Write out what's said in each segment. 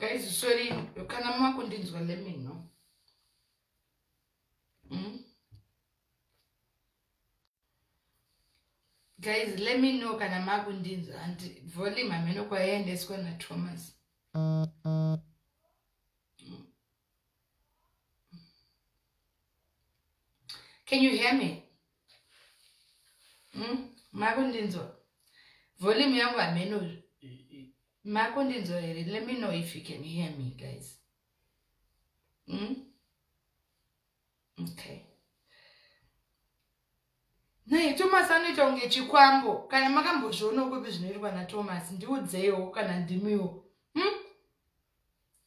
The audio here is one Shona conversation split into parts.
Guys, sorry, kana makundinzwa, let me know. Guys, let me know kana makundinzwa and volume ameno kwaendeswa na Thomas. Can you hear me? Makundinzwa. Volume yangu ameno makundinzwa. Let me know if you can hear me, guys. Okay. Nei, Thomas anoita unge chikwambo. Kana makambozviona kupi zvinoitwa na Thomas, ndiudzewo kana ndimiwo.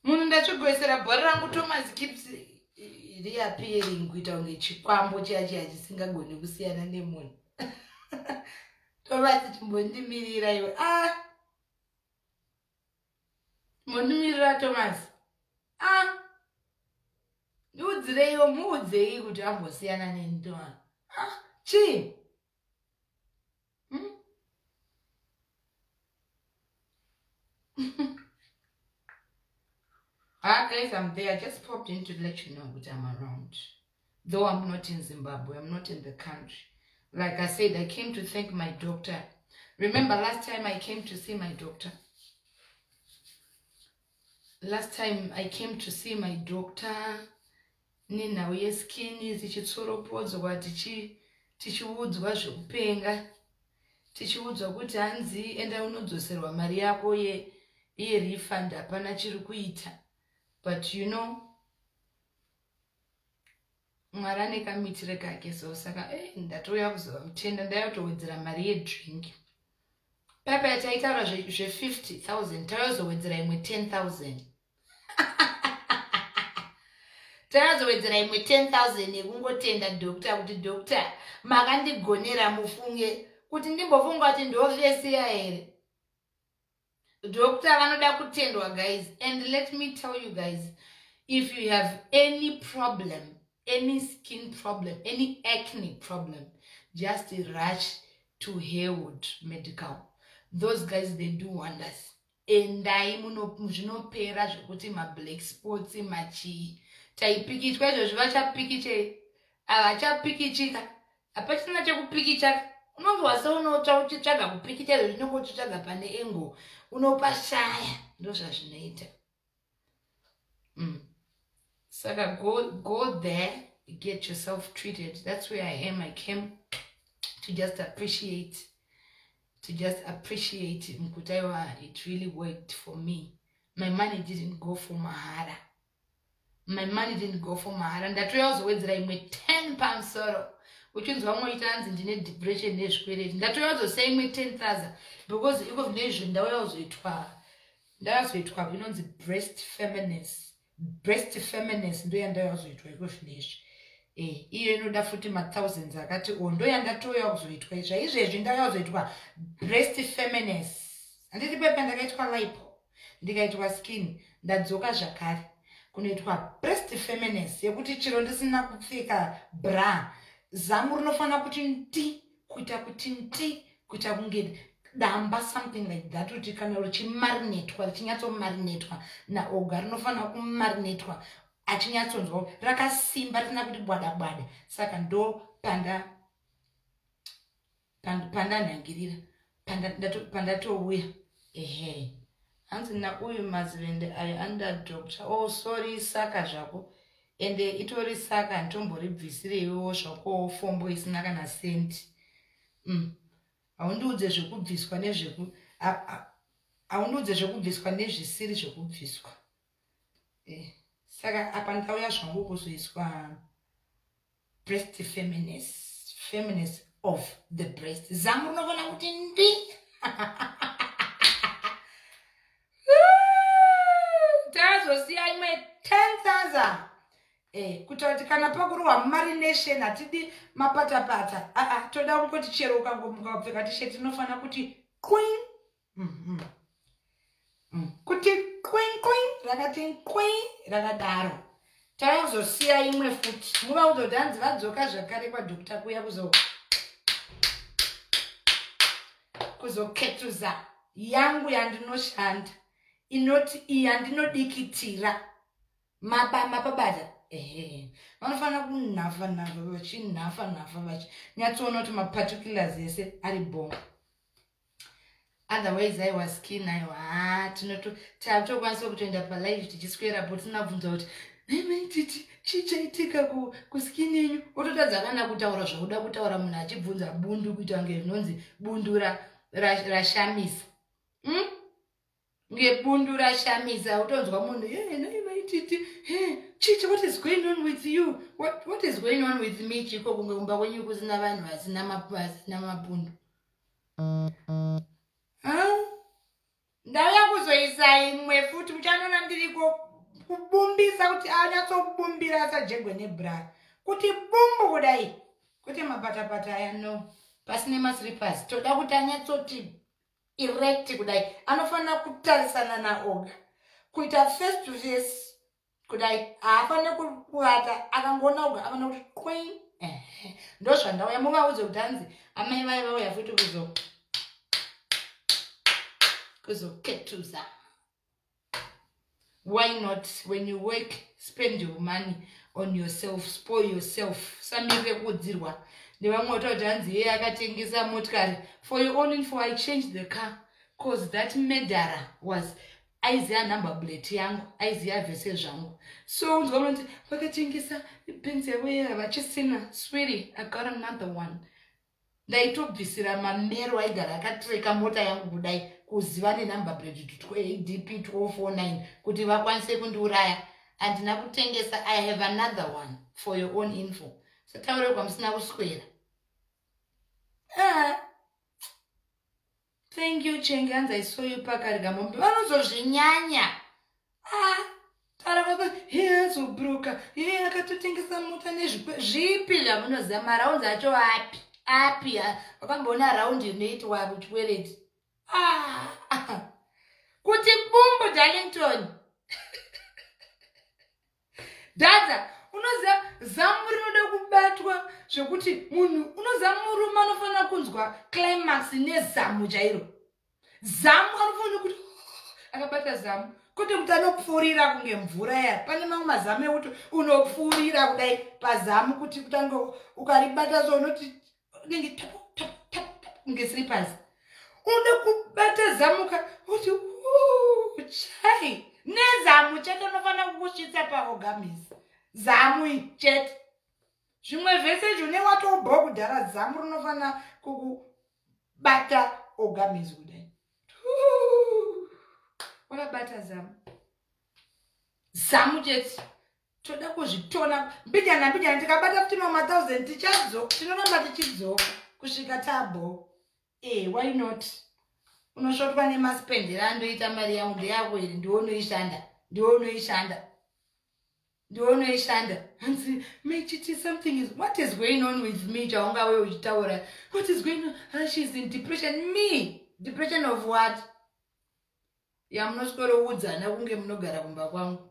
Munhu ndachigoisera bhora rangu Thomas keeps reappearing kuita unge chikwambo chiya chisingagoni kusiyana nemunhu. Thomas chimbondimirira iwe. Mondimirira Thomas. Ndiudzireiwo muudzei kuti ambosiyana nendomani. Chi? Guys, I'm there. I just popped in to let you know that I'm around. Though I'm not in Zimbabwe, I'm not in the country. Like I said, I came to thank my doctor. Remember last time I came to see my doctor? Last time I came to see my doctor, Nina uyeskini zichitsoropodzwa tichiudzwa zvekupenga, tichiudzwa kuti hanzi enda unodzoserwa mari yako ye refund hapana chiri kuita. But you know, Mwari ane kamitire kake, so saka ndatouya kuzova mutenda ndayotowedzera mari yedrink. Papa yataitaura zve50,000 tayozowedzera imwe 10,000. Tayozowedzera imwe 10,000 yekungotenda dokta kuti dokta makandigonera mufunge kuti ndimbofunga kuti ndovesiya here. Dokta vanoda kutendwa, guys. And let me tell you guys, if you have any problem, any skin problem, any acne problem, just rush to Harewood Medical. Those guys, they do wonders. And I munopera zvekuti ma black spots machi taipikichwa izvo zvivachapikiche avachapikichika hapachina chekupikicha. Unonge wasaunotsva uchitsvaga kupikicha izvo zvinenge uchitsvaga pane engo unopashaya. Ndo zvazvinoita. Saka go there, get yourself treated. That's where I am. I came to just appreciate. Mkutaiwa, it really worked for me. My money didn't go for mahara. Ndatoya kuzowedzera imwe 10 pounds soro. Uchinzi vamwe itanzi ndine depression nezvikwereti. Ndatoya kuzosei imwe 10,000 because iko zvinezvo ndauya kuzoitwa inonzi breast feminist ndo yandauya kuzoitwa iko zvinezvo. Iyo inoda futi ma-thousands akati ndo yandatoya kuzoitwa izvezvi ndauya kuzoitwa breast feminist. Handiti pepa ndakaitwa lipo, ndikaitwa skin, ndadzoka zvakare kunoitwa breast feminist yekuti chiro ndisina kupfeka bra zamu rinofana kuti nti kuita kuti nti kuita kunge damba, something like that, kuti kana richimarinetwa richinyatsomarinetwa naoga rinofana kumarinetwa achinyatsonzwa rakasimba risina kuti bwada. Saka ndo pandanhangirira pandatouya. Hanzi nauyu mazivende ayo under doctor. Oh sorry, saka zvako. Ende itori saka ntomboribvisireiwo zvako fombo isina kana senti. Haundiudze zvekubviswa nezvisiri zvekubviswa. Saka apa ndauya zvangu kuzoiswa breast feminist of the breast. Zamu rinofana kuti ndi. Tazosiya imwe 10,000. Kuita kuti kana pakurwa marination hatidi mapatapata. Toda kungoti chero ukangomuka kupfeka t-shirt inofana kuti queen. Kuti queen rakati queen rakadaro. Tazosiya imwe futi. Muva kuzoti hanzi vadzoka zvakare kwadokta kuya kuzoketuza yangu yandinoshanda. inoti iyi handinodikitira mapabata vanofana kunhafa vachinhafa vachinyatsoona kuti maparticulars ese ari bomb. Otherwise was keen aiwa tatokwanisa kutoenda palive tichiswera po tinabvunza kuti titi chichaitika kuskini yenyu ototadza kana kutaura zvakuda kutaura munhu achibvunza bundu kuita kunge zvinonzi bundu rashamisa ngebundu rashamisa utonzwa munhu titi chichi what is going on with you what is going on with me chiko kunge kumba kwenyu kusina vanhu vasina mabundu ndauya kuzoisa imwe futi muchanoona ndiriko kubumbisa kuti anyatsokubumbira sajengwe nebra kuti bumbu kudai kuti mapatapata aya no pasine maslippers toda kuti anyatsoti erect kudai anofanira kutarisana naoga kuita face to face kudai haafane kuvata akangoona oga afana kuti kwei ndozvandauya muvaudze kuti hanzi amai vai vauya futi kuzoketuza. Why not? When you work, spend your money on yourself, spoil yourself. Samire kudzirwa. Nevamwe vatoti hanzi yeye akatengesa motikari. For your own info, I changed the car because that murderer was aiziya number plate yangu, aiziya vese zvangu. So unzwa kuti vakatengesa penzi yavo vachisina. Sweetie, I got another one. Ndaitobvisira mamero aigara akatreka mota yangu kudai kuziva nenumber plate DP 1249 kuti vakwanise kundiuraya. Handina kutengesa, I have another one for your own info. Sataure kwamusina kuswera. Thank you Chenganza, I saw you pakarika mombe. Vanozozvinyanya. Tarakapa, zobruka. Akatotengesa mota nezvipi zvamunoziva maraundi acho api wakamboona raundi inoitwa kuchwereti. Kuti bumbu Darlington. Dada, unoziva zamu rinoda kubatwa zvokuti munhu unoziva murume anofanira kunzwa climax nezamu chairo. Zamu anofanira kuti akabata zamu kuti kuti anopfuurira kunge mvura ya. Pane mamwe mazamu ekuti unopfuurira kudai pazamu kuti kutange ukaribata zvaunoti unenge tap kunge slippers. Unoda kubata zamuka kuti chai nezamu chete unofanira kukusvitsa paogamisi. Zamu chete. Zvimwe zvese zvine watobva kudhara zamu rinofanira kukubata ogamisi kudai. Wakabata zamu. Zamu chete. Toda kuzvitona mbijana tikabata kuti mama 1000 tinoramba tichidzoka kusvika tabo. Why not? Unoshotwa nemaspendera andoita mari yangu ndeyako iri ndionoishanda. Hanzi mechiti something is what is going on with me chaunga wewe uchitaura. What is going on? She's in depression. Me? Depression of what? Ya munoswero udzana kunge munogara kumba kwangu.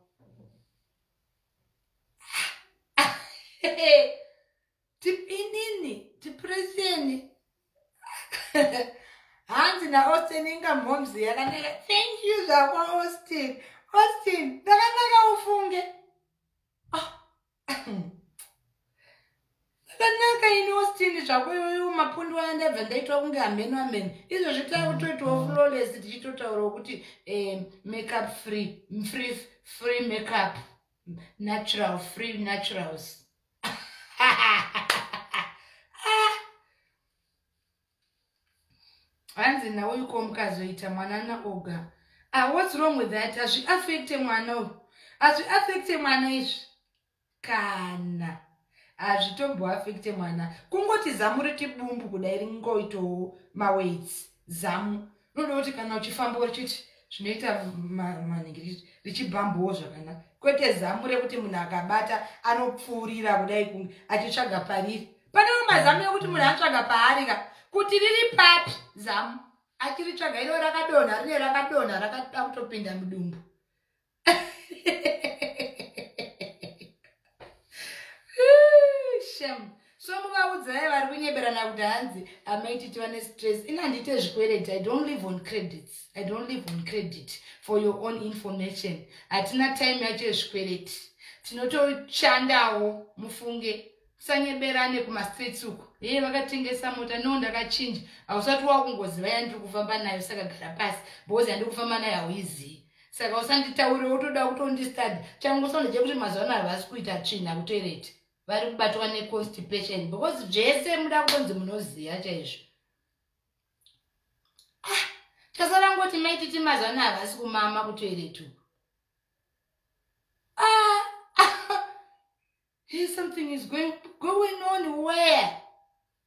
Tipinini, depression. Hanzi na Austin inga momzi yakanaka. Thank you zakwa Austin. Austin, ndakanaka ufunge. Ndakanaka ini Austin zvako iwe mapundu ayandabva ndaitwa kunge ameno. Izvo zvitaura kutoitwa flawless tichitotaura kuti makeup free makeup. Natural, free naturals. Hanzi na uyu komukazoita mwana na oga. What's wrong with that? Azvi affect mwana izvi. Kana. Azvitombo affect mwana. Kungoti zamu riti bumbu kudai ringoito maweights. Zamu. Noda kuti kana uchifamba uchiti zvinoita manhingi richibambowo zvakanaka. Kwete zamu rekuti munhu akabata anopfuurira kudai achitsvaga pariri. Pane mazamu ekuti munhu atsvaga paarika. Kuti riri papi zamu achiritsvaga iro rakadonha rakada kutopinda mudumbu. Shame. So So muvaudza vari kunyeberana kuti hanzi amaititi vane stress. Ina handite zvikwereti. I don't live on credits. I don't live on credit for your own information. Hatina time yacho yezvikwereti. Tinotoshandawo mufunge. Musanyeberane kumastreets uko. Yeye vakatengesa mota no ndakachinja. Hausati wakungoziva yandiri kufamba nayo saka gara pasi. Because yandiri kufamba nayo hauizivi. Saka usanditaure wotoda kutondistadi. Changosonde chekuti mazuva ano havasi kuita tsvina kutoireti. Vari kubatwa neconstipation because zvese muda kutonzi munoziva chaizvo. Tasarangoti maititi mazuva ano havasi kumama kutoiretu. Here something is going on.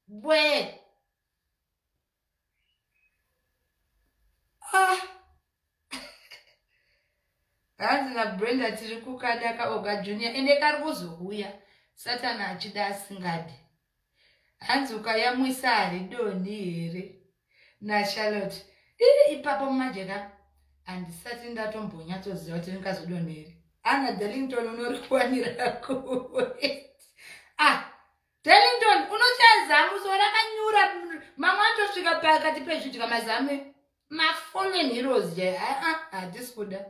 Where? Hanzi naBrenda tiri kukada kaOga Junior ende kari kuzouya. Satana achida asingadi. Hanzi ukayamwisa hari doni here. Na Charlotte. Ipapo mumajeka. Handisati ndatombonyatsoziva kuti ndingazodoni here. Anna Darlington unorikuwanira kuwe. Darlington unochazamu so rakanyura mama atosvika pakati pezvidya mazame fallen heroes je. This kuda.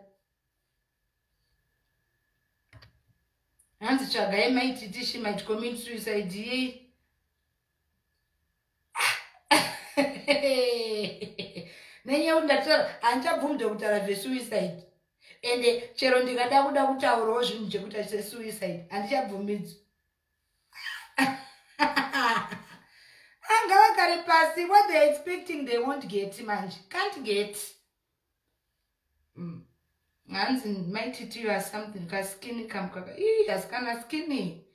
Hanzi tsvagai maititi she might commit suicide ye. Nenyaya kuti ndatara handichabvumide kutaura zvesuicide. Ende chero ndikada kuda kutaurawo zvinhu zvekuita sesuicide handichabvumidzi. Angavagare pasi, what they're expecting they won't get manje. Can't get. Hanzi maititi you are something ka skinny kamkaka. Hasikana skinny.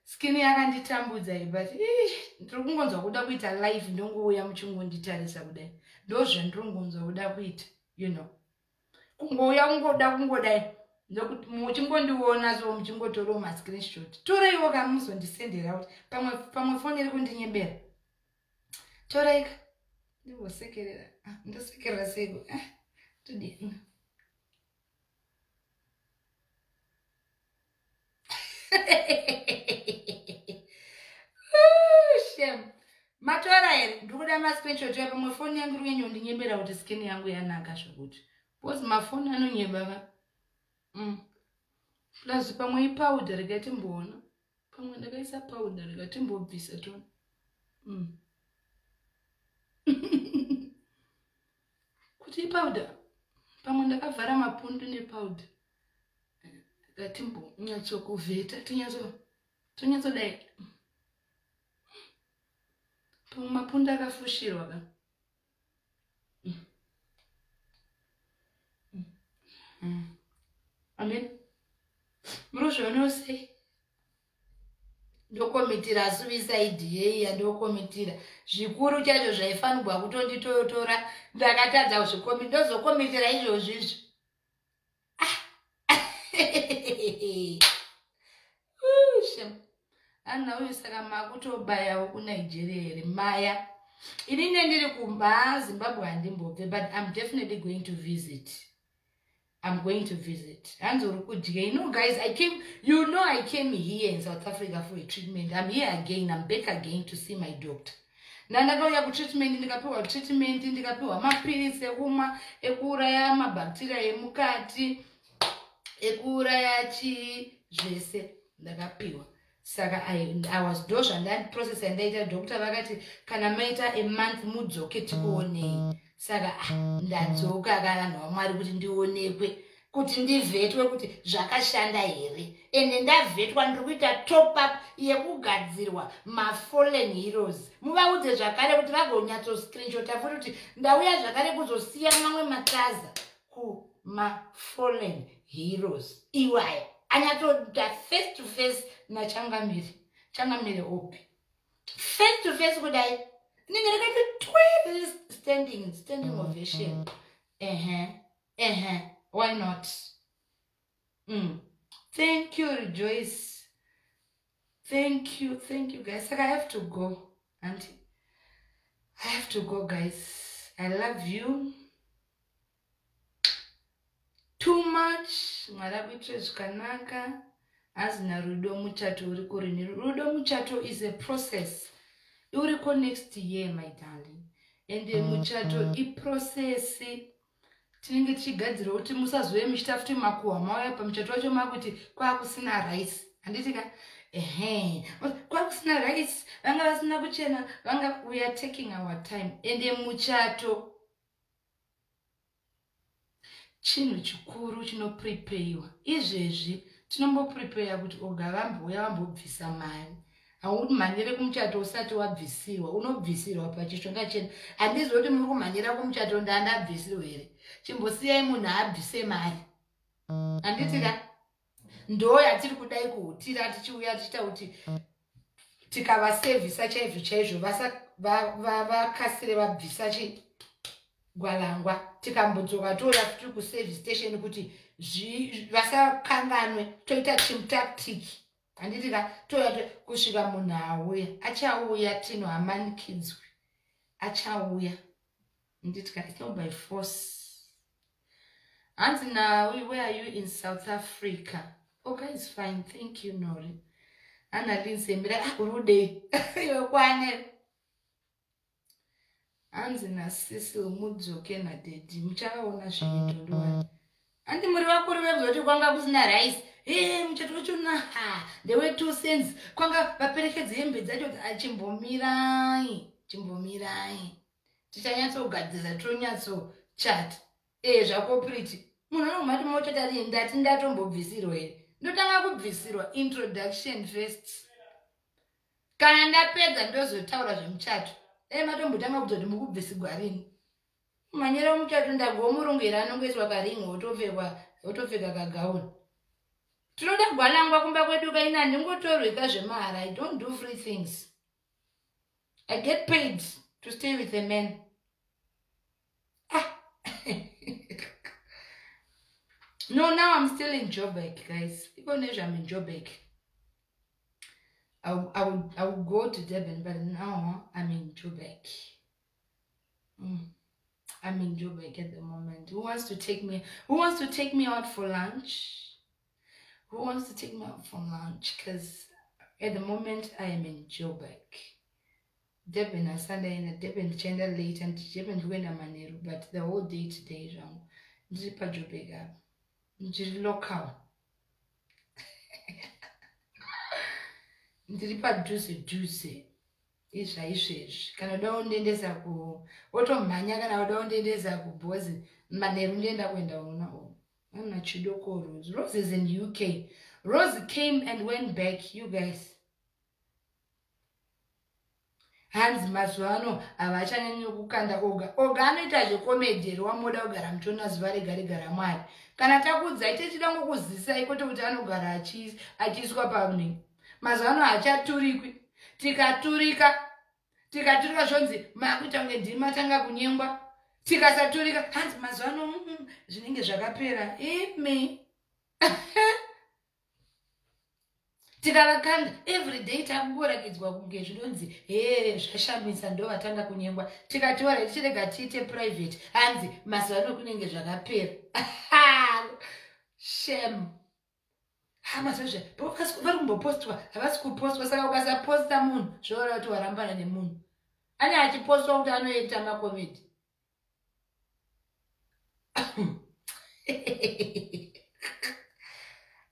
Skinny yakanditambudza but ndiri kungonzwa kuda kuita live ndongouya muchingonditarisa kudai. Ndozvandiri kungonzwa kuda kuita, you know. Kungouya kungodai. Ndokuti muchingondiona so muchingotorawo mascreenshot. Toreiwo kamuzondisendera kuti pamwe foni iri kundinyebera. Toraika. Ndivosekerera. Ndosekerera sego. Tudi. Shame. Matora here. Ndikuda mascreenshot ya pamwe foni yangu iri kunyonyebera kuti skin yangu yanaka zvokuti. Because mafoni anonyebara. Plus pamwe ipowder rikatimboona. Pamwe ndakaisa powder rikatimbobvisa tona. Kuti ipowder. Pamwe ndakavhara mapundu nepowder. Rikatimbo nyatsokuvheta tonyatsodai. Pamwe mapundu akafushirwa ka. Amen. Murozvoonosei ndokomitira suicide yeyi yandokomitira zvikuru chaizvo zvaifanirwa kutonditotora ndakatadza kuzvikomi ndozokomitira izvozvizvo. Anna uyu saka makutobayawo kuNigeria here maya. Inini ndiri kuZimbabwe handimbobve but I'm definitely going to visit. I'm going to visit. You know, guys, I came here in South Africa for a treatment. I'm here again. I'm back again to see my doctor. Nandakauya kutreatment, ndikapiwa treatment, ndikapiwa mapilisi ekumwa ekuuraya mabacteria emukati, ekuuraya zvese ndakapiwa. Saka I was dosha and process and ndaita doctor vakati kana maita a month mudzoke tikuonei. Saka ndadzoka kana Mwari kuti ndionekwe kuti ndivhetwe kuti zvakashanda here. Ende ndavhetwa ndiri kuita top up yekugadzirwa fallen heroes. Muvaudze zvakare kuti vagonyatso screenshot futi kuti ndauya zvakare kuzosiya mamwe mataza fallen heroes. Iwaya anyatsoda face to face nachangamire opi. Face to face kudai. Standing ovation. Why not? Thank you, Rejoice. Thank you, guys. I have to go, Auntie. I have to go, guys. I love you too much. Marabitre zvakanaka. Azina rudo muchato uri kurini. Rudo muchato is a process. Uriko next year, my darling. And the muchato process tinenge tichigadzira kuti musazouya muchitafuti makuhwa mauya pamuchato wacho makuti kwakusina rice. Handitika kwakusina rice, vanga vasina kuchena, vanga we are taking our time. And the muchato chinhu chikuru chinoprepeiwa. Izvezvi tinomboprepare kuti oga vambouya vambobvisa mari. Hauti manyire kumuchato usati wabvisirwa, unobvisirwa pachishonga chena. Handizvo kuti muri kumhanyira kumuchato ndandabvisirwa here. Chimbosiyai munhu abvise mari. Handitika ndo yatiri kudai kuhutira tichiuya tichita kuti tikavasevhisa chaizvo chaizvo vakasire vabvisa gwalangwa. Tikambodzoka toda futi kuservice station kuti vasakanganwe toita chimutactic. Handitika toda kusvika munhu auya achauya tino hamanikidzwe achauya. Handitika it's not by force. Hanzi now where are you in South Africa? Okay, it's fine, thank you Nori. Ana linsembera urude yokwane. Hanzi na sisi umudzoke na dedi muchakaona zvinondwa. Andi muri vakuru vekuzoti kwanga kusina rice. Muchato wacho there were 2 cents. Kwanga vaperekedze hembe dzacho chimbomirai. Tichanyatsogadzira tonyatsochata. Zvako pretty. Munhu anomati mochotari ndati ndatombobvisirwa here. Ndotanga kubvisirwa introduction first. Kana ndapedza ndozotaura zvemuchato. Matombotanga kuzoti mukubvisirwa rini. Manyera muchato ndagomurongera anongoiswa karingi otopfeka kagauni. Tinoda gwalangwa kumba kwedu kaina ndingotorweka zvemahara. I don't do free things. I get paid to stay with a man. No, now I'm still in Joburg, guys. Even if I'm in Joburg, I would go to Durban, but now I'm in Joburg. I'm in Joburg at the moment. Who wants to take me out for lunch? Who wants to take me out for lunch? Because at the moment I am in Joburg. Durban on Sunday and Durban gender late and Durban when I'm Maneru, but the whole day today is wrong. Jipa Joburg up. Ndiri local. Ndiri padhuze izvaizvezvi. Kana uda kundiendesa wotomhanya kana uda kundiendesa kuBhozi Maneru ndienda kuenda una ana chidoko Rose. Rose is in UK. Rose came and went back, you guys. Hanzi mazuano avachanyanyo kukanda oga anoita zvekomedheri wamoda kugara mutona zuva rega Mwari. Kana takudzai tichida ngokuzisai kuti anogara achiswa pamwe. Mazuano hachaturikwi. Tikaturika zvonzi makuita kunge ndiri matanga kunyengwa. Tikasaturika hanzi mazuano zvinenge zvakapera. Tikavakanda every day takungorakidzwa kunge zvinonzi zvashamisa ndo vatanga kunyengwa. Tikatiora tichirega tiite private hanzi mazuano kunenge zvakapera. Shame. Mazozve vari kumbopostwa havasi kupostwa saka ukasaposta munhu zvoora kuti warambana nemunhu. Ani achipostwa kuti anoita makomedi.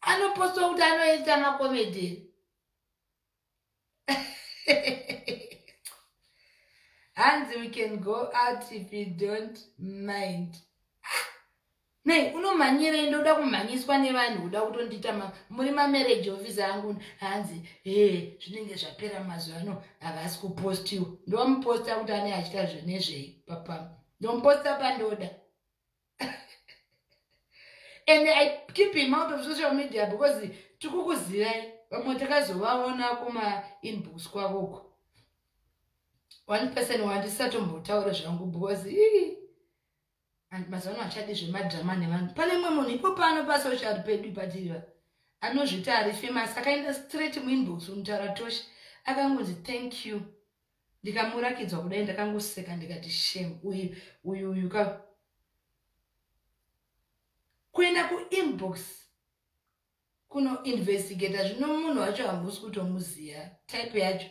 Anopostwa kuti anoita makomedi. Hanzi we can go out if you don't mind. Nei, unomhanyira ndoda kumhanyiswa nevanhu uda kutondita muri marriage officer angu hanzi zvinenge zvapera mazuano havasi kupostiwa. Ndomuposta kuti ane achita zvenezvei papa. Ndomuposta pandoda. And I keep him out of social media because tikukuzirai vamwe takazovaona kuma inbox kwavoko. One person wandisatombotaura zvangu because and mazuano achadi zvemadhama nevanhu. Pane mumwe munhu ipo pano pasocial pedu patiriva anozvita ari famous akaenda straight muinbox unutaura toshe akangonzi thank you. Ndikamurakidzwa kudai ndakangoseka ndikati shame uyu kuenda kuinbox kuno investigate zvino munhu wacho hambusi kutomuziya type yacho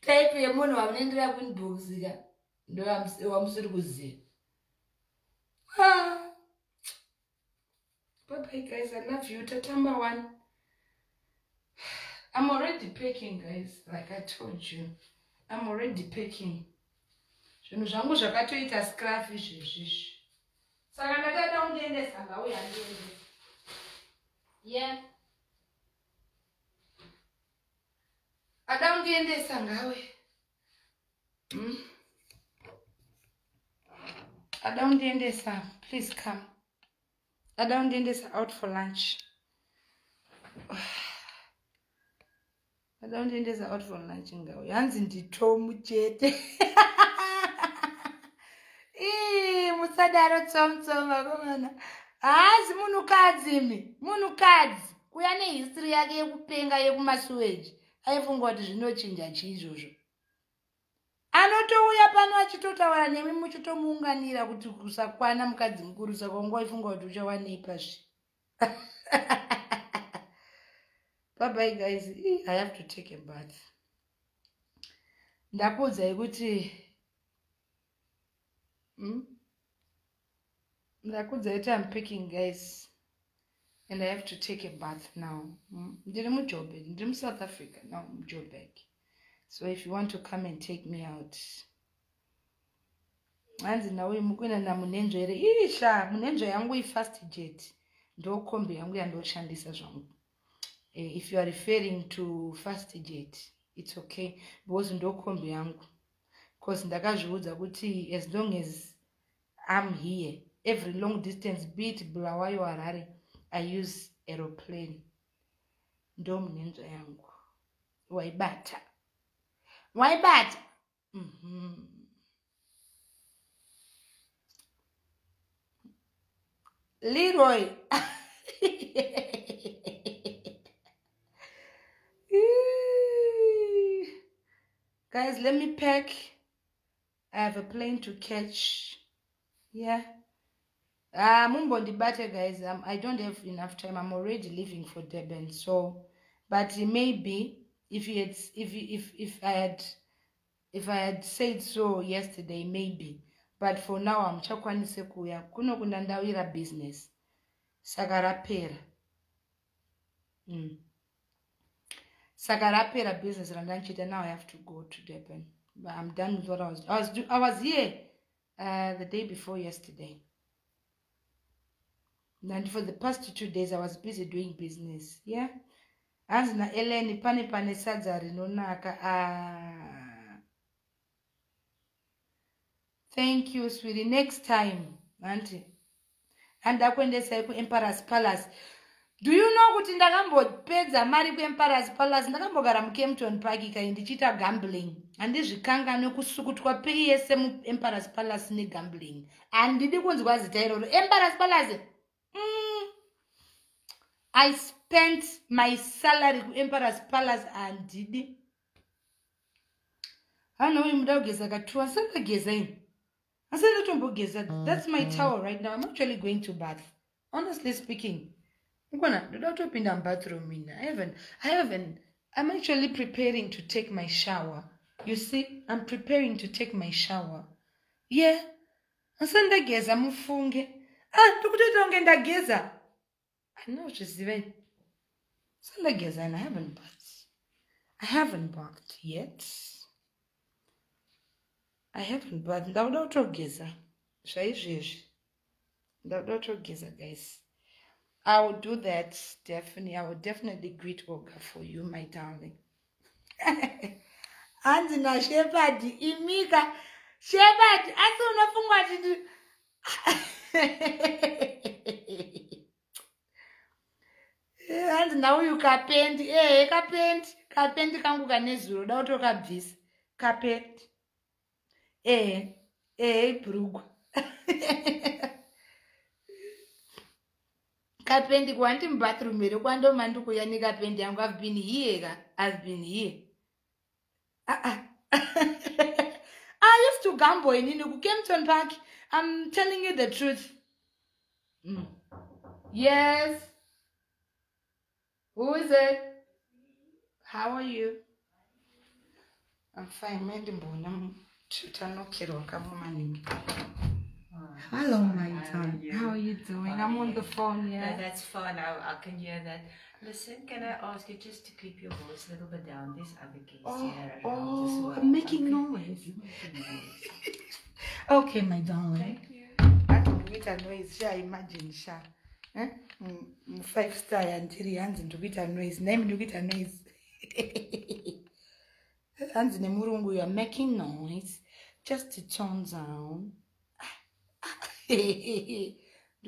type yemunhu wamunoendera kuinbox ka ndo wamusiri kuziya. Bye bye guys, I love you. Tatamba one. I'm already packing guys, like I told you. I'm already packing. Zvinhu zvangu zvakatoita scruff izvezvi. Saka ndakada undiendesa ngauya ndiendesa. Yeah. Ada undiendesa ngawe. Ada undiendesa, please come. Ada undiendesa out for lunch. Ada undiendesa out for lunch ngawe. Hanzi nditomu chete. Musadaro tsomtsoma komana. Hazi munhukadzi kuya nehistory yake yekupenga yekumasewage aifunga kuti zvinochinja chiizvozvo. Anotouya pano achitotaura nemi muchitomuunganira kuti kusakwana mukadzi mukuru saka wanga waifunga kuti uchawanei pazvi. Bye bye guys. I have to take a bath. Ndakuudzai kuti I'm picking guys and I have to take a bath now. Ndiri muJoburg, ndiri mu South Africa now, Joburg. So if you want to come and take me out. Hanzi nawe mukwenda namunenjo ere. Isha, munenjo yangu fast jet. Ndo kombi yangu yandoshandisa zvangu. If you are referring to fast jet, it's okay because ndo kombi yangu. Because ndakazviudza kuti as long as I'm here, every long distance, be it Bulawayo or Harare, I use aeroplane. Ndo munenzo yangu. Waibata. Leroy. Guys, let me pack. I have a plane to catch. Yeah. Mumbondi Bate, guys. I don't have enough time. I'm already leaving for Durban. So, but maybe if I had said so yesterday, maybe. But for now, I'm chakwanise kuya. Kuno kunandawira business. Sagarapera. Sagarapera business randanchita. Now I have to go to Durban. But I'm done with what I was here the day before yesterday. And for the past 2 days, I was busy doing business. Yeah. As na Eleni pane sadzari nonaka. Thank you, sweetie. Next time, auntie. And akwendesa ku Emperor's Palace. Do you know kuti ndakambopedza mari ku Emperor's Palace? Ndakambogara mu Kempton Park ndichita gambling. Andizvikanga nekusukutwa pese mu Emperor's Palace ne gambling. Andidi kunzwa zita iroro. Emperor's Palace. I spent my salary ku Emperor's Palace and did. I know you muda kugeza katuwa saka geza ini. I said don't geza. That's my towel right now. I'm actually going to bath. Honestly speaking. I'm bathroom. I'm actually preparing to take my shower. You see, I'm preparing to take my shower. Yeah. I said geza mufunge. Tukutoita ngenda geza. I know what you're saying. Geza and I haven't bathed. I haven't bathed yet. I haven't bathed. Ndaudato geza. Shaizheji. Ndaudato geza, guys. I will do that, definitely. I will definitely greet Olga for you, my darling. And na Shepherd, Imika, Shepherd, I don't know and now you carpent, carpent kangu kanezuro, dauto kabvis, carpet, brug. Carpent kwanti bathroom mere kwando mandu kuyani carpent yangu I've been here. I used to gamble in Kempton Park. I'm telling you the truth. Yes. Who is it? How are you? I'm fine. Hello, my son. How are you doing? I'm on the phone, yeah. No, that's fine. I can hear that. Listen, can I ask you just to keep your voice a little bit down? There's other guests here around as well. I'm making noise. You're making noise. Okay, my darling. Thank you. I don't make a noise. Sha, imagine, Sha. 5-star and 3 hands into get noise. Name to get a noise. Hands in the murungu, you are making noise. Just to tone down. Do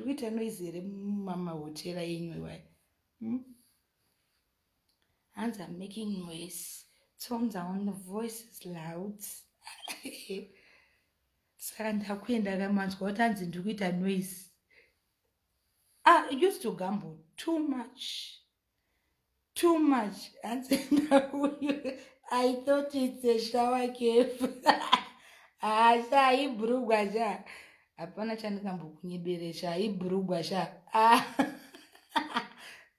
it a noise, Mama will tell you anyway. Hands are making noise. Tone down, the voice is loud. And how queen that man's got hands into it a noise. I used to gamble too much. Too much. And I thought it's a shower cave. Ibrugwa sha. Hapana chandikambo kunyeberesha ibrugwa sha.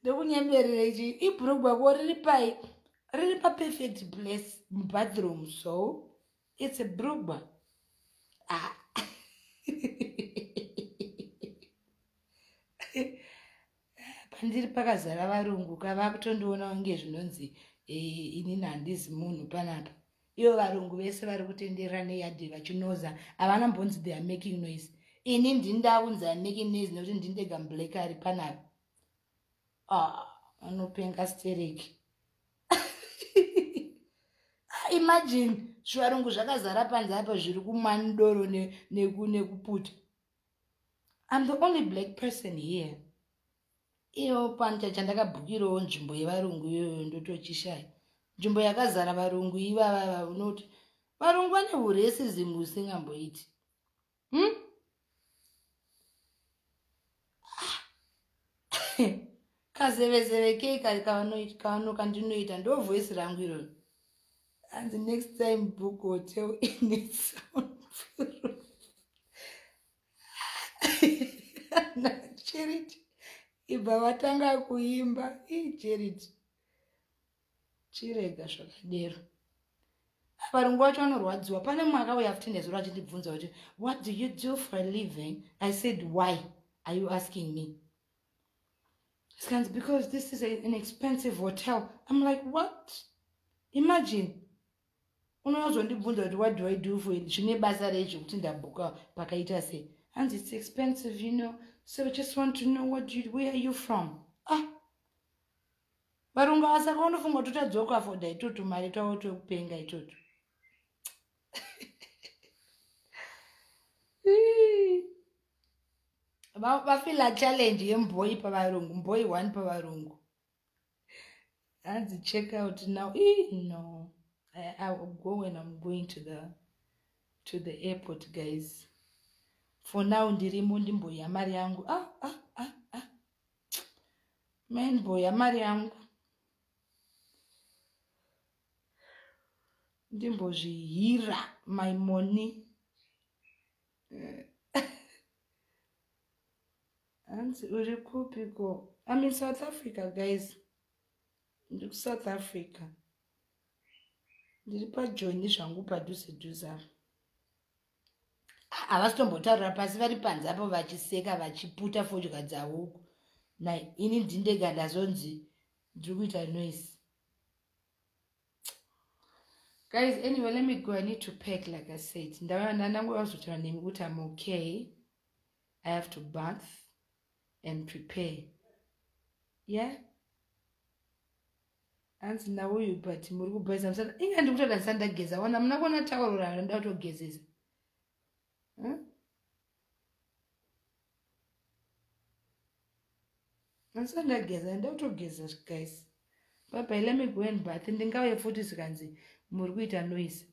Ndokunyeberera ichi ibrugwa ko riri pa perfect place bathroom, so it's a brugwa. Pandiri pakazara varungu kavakutondiona kunge zvinonzi inini handizi munhu panapa. Ivo varungu vese vari kutenderera neyadhi vachinoza havana mbonzi they are making noise. Ini ndindaunza making noise nekuti ndindega black ari panapa. Anopenga stereki. Imagine zvarungu zvakazara panze apa zviri kumandoro nekuputa. I'm the only black person here. Iyo pancha chandakabhukirawo nzvimbo yevarungu iyoyo ndotochishaya. Nzvimbo yakazara varungu ivava unoti varungu vane huracism husingamboiti. Kazevezeve kei kandinoita ndo voice rangu iroro. And the next time book hotel in its own Charity. Iba watanga kuimba. Charity. Chirega zvakadero. Varungu vacho vanorwadziwa. Pane mwaka we have tenders vachindibvunza kuti, what do you do for a living? I said, why are you asking me? Because this is an expensive hotel. I'm like, what? Imagine. What do I do for it? And it's expensive, you know. So I just want to know where are you from? Varunga asaka unofunga kuti tadzoka afoda itutu mari tawo tokupenga itutu. Vafila challenge yemboi pavarungu, mboi 1 pavarungu. And check out now. No. I will go when I'm going to the airport, guys. For now, ndirimo ndimbo ya mari yangu. Man boy ya mari yangu. Ndimbo hira my money. And urikupiko. I'm in South Africa, guys. In South Africa. Ndiripa join zvangu padhuze havasitombotaurira pasi vari panze apo vachiseka vachiputa fodya dzavo. Ini ndindega ndazonzi ndiri kuita noise. Guys, anyway, let me go. I need to pack, like I said. Ndangovazotaura nemi kuti I'm okay. I have to bath and prepare. Yeah? Hanzi nauyu but muri kubhaisa musana inga ndikutoda ndisandageza wana muna kuona tauro raro ndatogezesa. Ndisandageza ndatogeza, guys. Bye, let me go and bath. Ndingauye futi zikanzi muri kuita noise.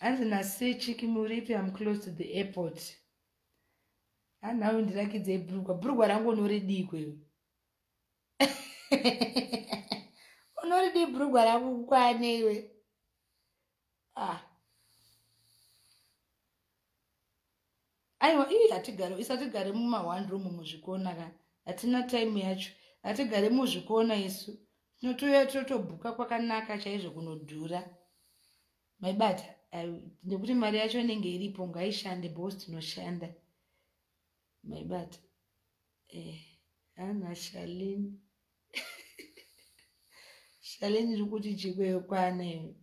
Hanzi nasechi muripi, I'm close to the airport. Nawe ndirakidze brugwa rangu noridikwe. Unoridi brugwa rangu kwanewe. aiwa hatigare isatigare muma1 room muzvikona kana hatina time yacho hatigare muzvikona isu tinotoya totobhuka kwakanaka chaizvo kunodhura maibata nekuti mari yacho inenge iripo ngaishande bosi tinoshanda maibata ana Shalini Shalini iri kuti chikweyo kwana iwe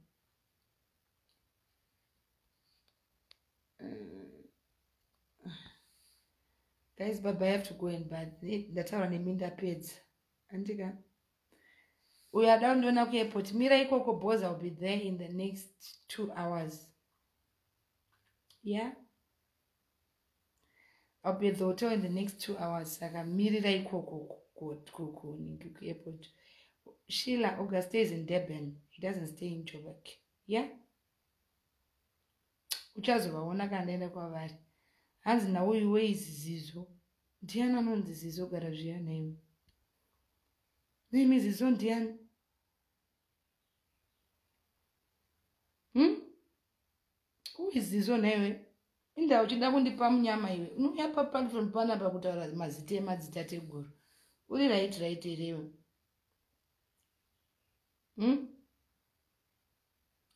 guys, Baba, I have to go and bed. That's how I mean that pets. Antika. We are down to the airport. Mira Ikoko Boss, I'll be there in the next 2 hours. Yeah? I'll be at the hotel in the next 2 hours. Saka Mira Ikoko airport. Sheila Auguste stays in Durban. He doesn't stay in Joburg. Yeah? Uchazovaona kandaenda kwavari. Hanzi nawo iwe izizizo. Ndiani anonzi zizo gara zviyana iwe? Nimi zizo ndiani? Uizizo naiwe? Inda uchida kundipa munyama iwe. Unoya papa from pana pakutaura mazita emadzitateguru. Uri right irewe.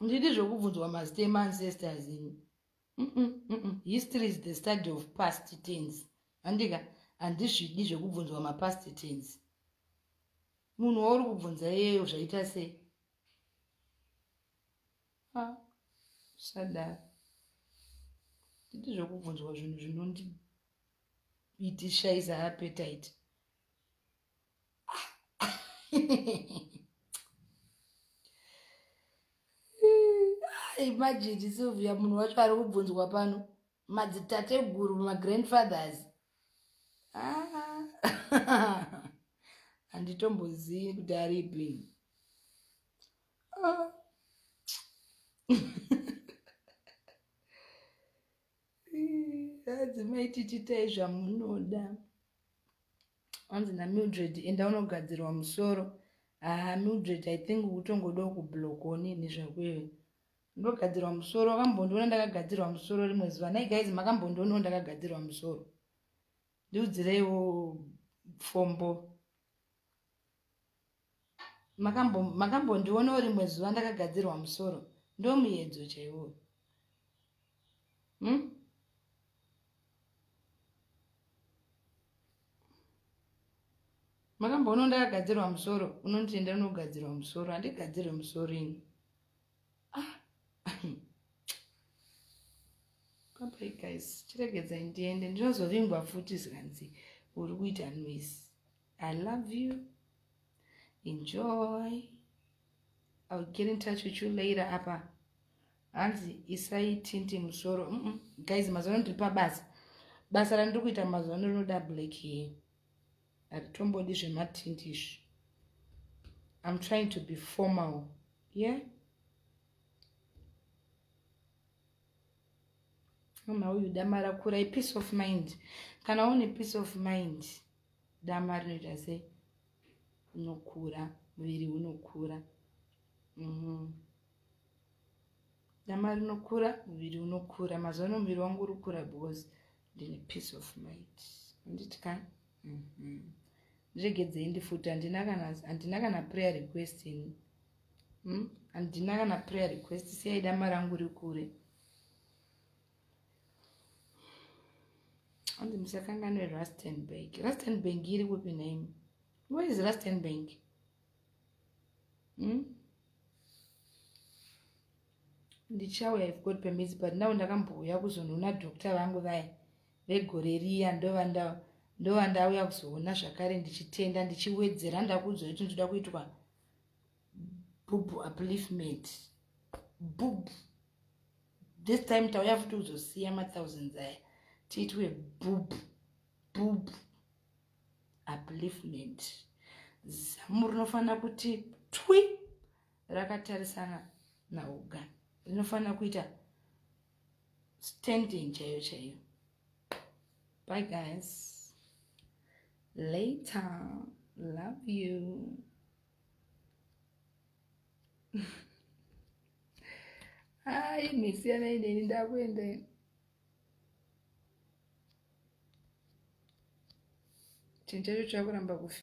Ndidi zvokubvunzwa mazita ema-ancestors ini. History is the study of past tense. Andika handizvidi zvekubvunzwa mapast tense. Munhu wauri kubvunza iyeyo zvaita sei? Sadaro. Ndidi zvokubvunzwa zvinhu zvinondishayisa appetite. Imagine Sylvia munhu wacho ari kubvunzwa pano madzitateguru ma-grandfathers. Handitombozivi kuti aripi. Adzimai tichitai zvamunoda. Hanzi naMildred enda unogadzirwa musoro. Mildred I think utongodawo kublokoni nezvakwewe. Ndogadzirwa musoro wakambondiona ndakagadzirwa musoro rimwe zuva. Nai guys makambondionawo ndakagadzirwa musoro. Ndiudzireiwo fombo. Makambondionawo rimwe zuva ndakagadzirwa musoro. Ndo muedzo chaiwo. Makamboonawo ndakagadzirwa musoro. Unonditenda unogadzirwa musoro. Handigadzirwe musoro ini. Bye guys, chiregedza ndiende ndinozovingwa futi zvikanzi uri kuita noise. I love you. Enjoy. I'll get in touch with you later apa. Hanzi isaitinti musoro. Guys, mazuva ndiri pabasa. Basa randiri kuita mazuva rinoda black hair. Hatimbodi zvematinti izvi. I'm trying to be formal. Yeah? Now you damara kura peace of mind. Kana one peace of mind. Damara noita sei unokura, muviri unokura. Damara unokura, muviri unokura. Mazuva muviri wangu uri kukura because ndine peace of mind. Nditi kana? Ndregedzei ndifuta handina kana prayer request ini. Handina kana prayer request siyai damara rangu rikure. Hanzi musakanganwe Rustenburg. Rustenburg iri kupi name? Where is Rustenburg? Ndichauya if God permits, but now ndakambouya kuzonoona doctor vangu vaya vegore riya ndovandauya kuzoona zvakare ndichitenda ndichiwedzera ndakudzwa kuti ndoda kuitwa boob upliftment. Boob. This time tauya futi kuzosiya ma-thousands aya. Tiitwe boob upliftment. Zamu rinofanira kuti twi rakatarisana naugana. Rinofanira kuita standing chaiyo. Bye guys. Later. Love you. Misi yana ineni ndakuenda. chinhu chacho chakuramba kufi